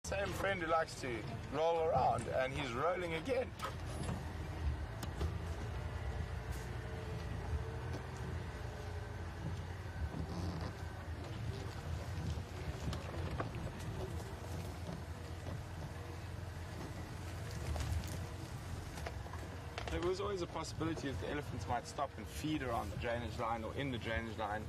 same friend who likes to roll around, and he's rolling again. There was always a possibility that the elephants might stop and feed around the drainage line or in the drainage line.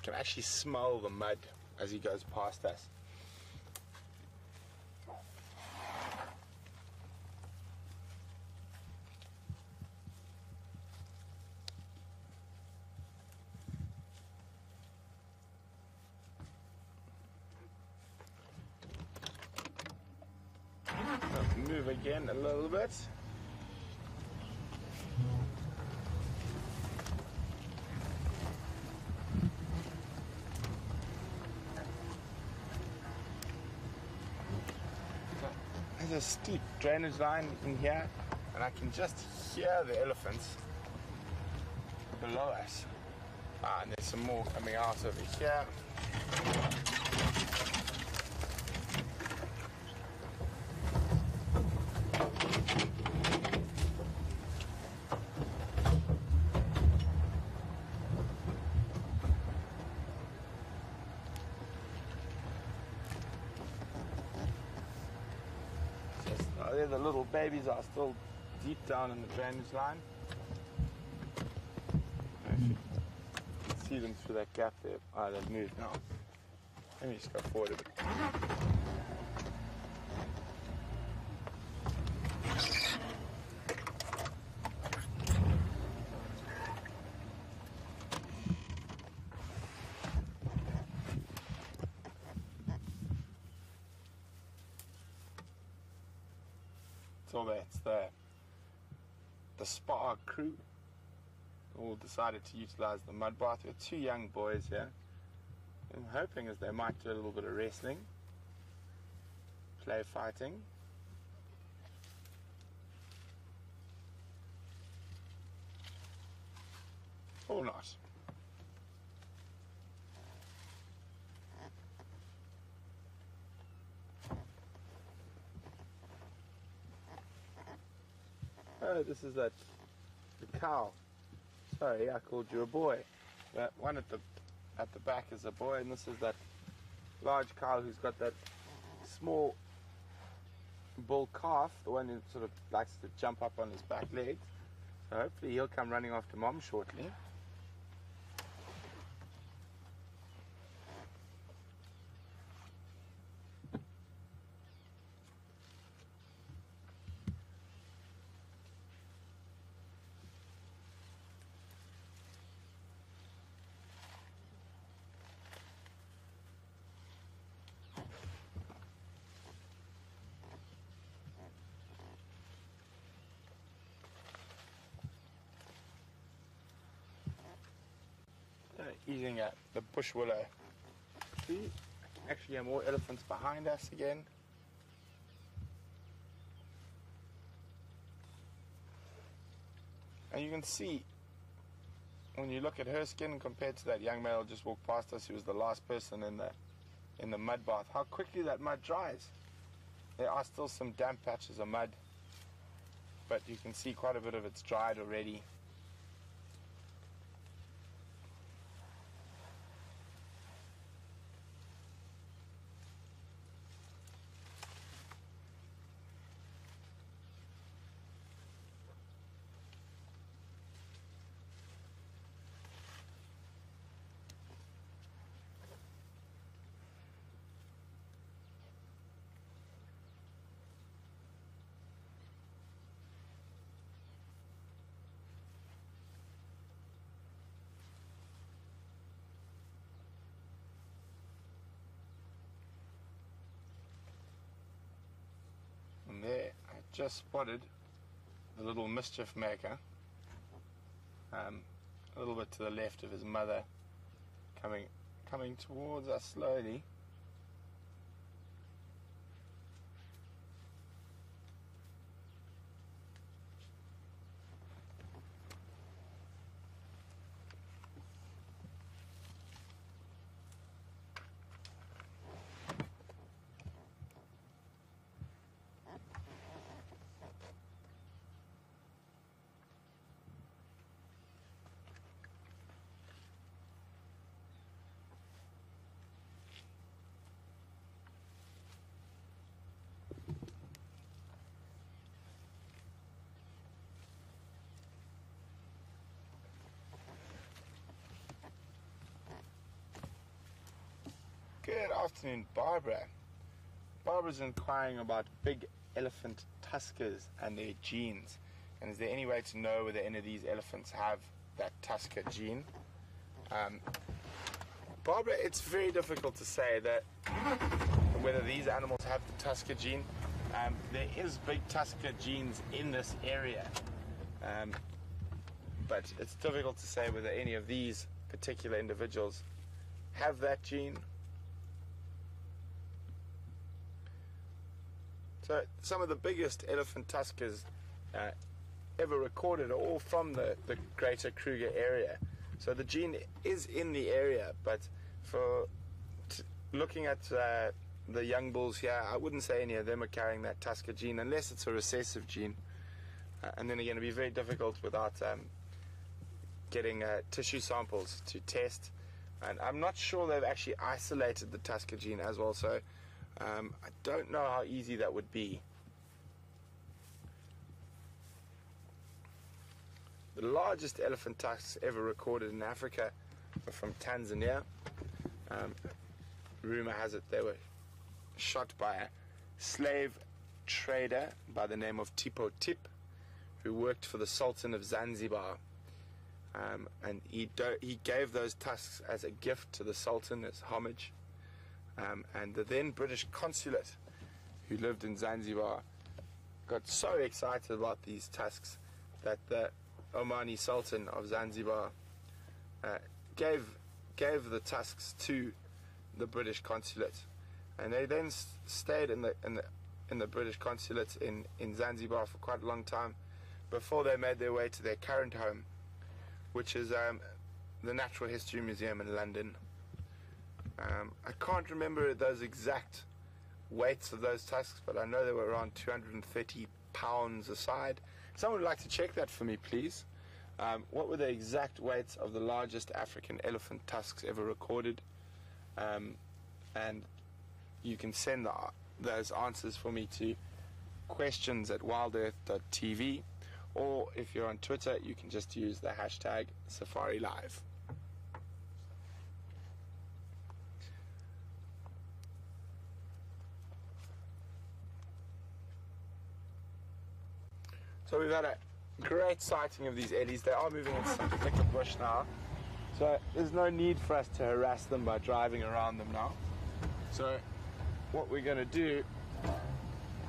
Can actually smell the mud as he goes past us. Move again a little bit. There's a steep drainage line in here, and I can just hear the elephants below us. And there's some more coming out over here. There the little babies are still deep down in the drainage line. You can see them through that gap there. Ah, they've moved now. Let me just go forward a bit. So that's the spa crew all decided to utilize the mud bath. We have two young boys here. I'm hoping as they might do a little bit of wrestling, play fighting. Or not. Oh, this is the cow. Sorry, I called you a boy. That one at the back is a boy, and this is that large cow who's got that small bull calf, the one who sort of likes to jump up on his back legs. So hopefully he'll come running after Mom shortly. Eating at the bush willow tree. Actually, more elephants behind us again. And you can see when you look at her skin compared to that young male who just walked past us, who was the last person in the mud bath, how quickly that mud dries. There are still some damp patches of mud, but you can see quite a bit of it's dried already. just spotted the little mischief maker, a little bit to the left of his mother, coming towards us slowly. Good afternoon, Barbara. Barbara's inquiring about big elephant tuskers and their genes. And is there any way to know whether any of these elephants have that tusker gene? Barbara, it's very difficult to say that whether these animals have the tusker gene. There is big tusker genes in this area, but it's difficult to say whether any of these particular individuals have that gene. So some of the biggest elephant tuskers ever recorded are all from the greater Kruger area. So the gene is in the area, but for looking at the young bulls here, I wouldn't say any of them are carrying that tusker gene unless it's a recessive gene. And then again, it'd be very difficult without getting tissue samples to test. And I'm not sure they've actually isolated the tusker gene as well, so I don't know how easy that would be. The largest elephant tusks ever recorded in Africa are from Tanzania. Rumor has it they were shot by a slave trader by the name of Tipo Tip, who worked for the Sultan of Zanzibar. And he gave those tusks as a gift to the Sultan as homage. And the then British consulate, who lived in Zanzibar, got so excited about these tusks that the Omani Sultan of Zanzibar gave the tusks to the British consulate, and they then stayed in the British consulate in Zanzibar for quite a long time before they made their way to their current home, which is the Natural History Museum in London. I can't remember those exact weights of those tusks, but I know they were around 230 pounds a side. Someone would like to check that for me, please. What were the exact weights of the largest African elephant tusks ever recorded? And you can send those answers for me to questions@wildearth.tv, or if you're on Twitter, you can just use the hashtag SafariLive. So we've had a great sighting of these eddies. They are moving into some thicker bush now, so there's no need for us to harass them by driving around them now. So what we're going to do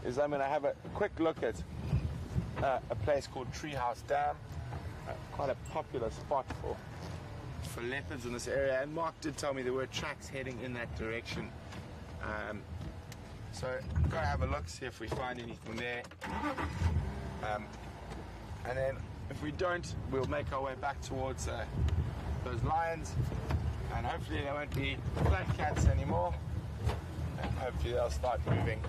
is I'm going to have a quick look at a place called Treehouse Dam, quite a popular spot for leopards in this area, and Mark did tell me there were tracks heading in that direction. So we've got to have a look, see if we find anything there. And then if we don't, we'll make our way back towards those lions, and hopefully there won't be black cats anymore, and hopefully they'll start moving.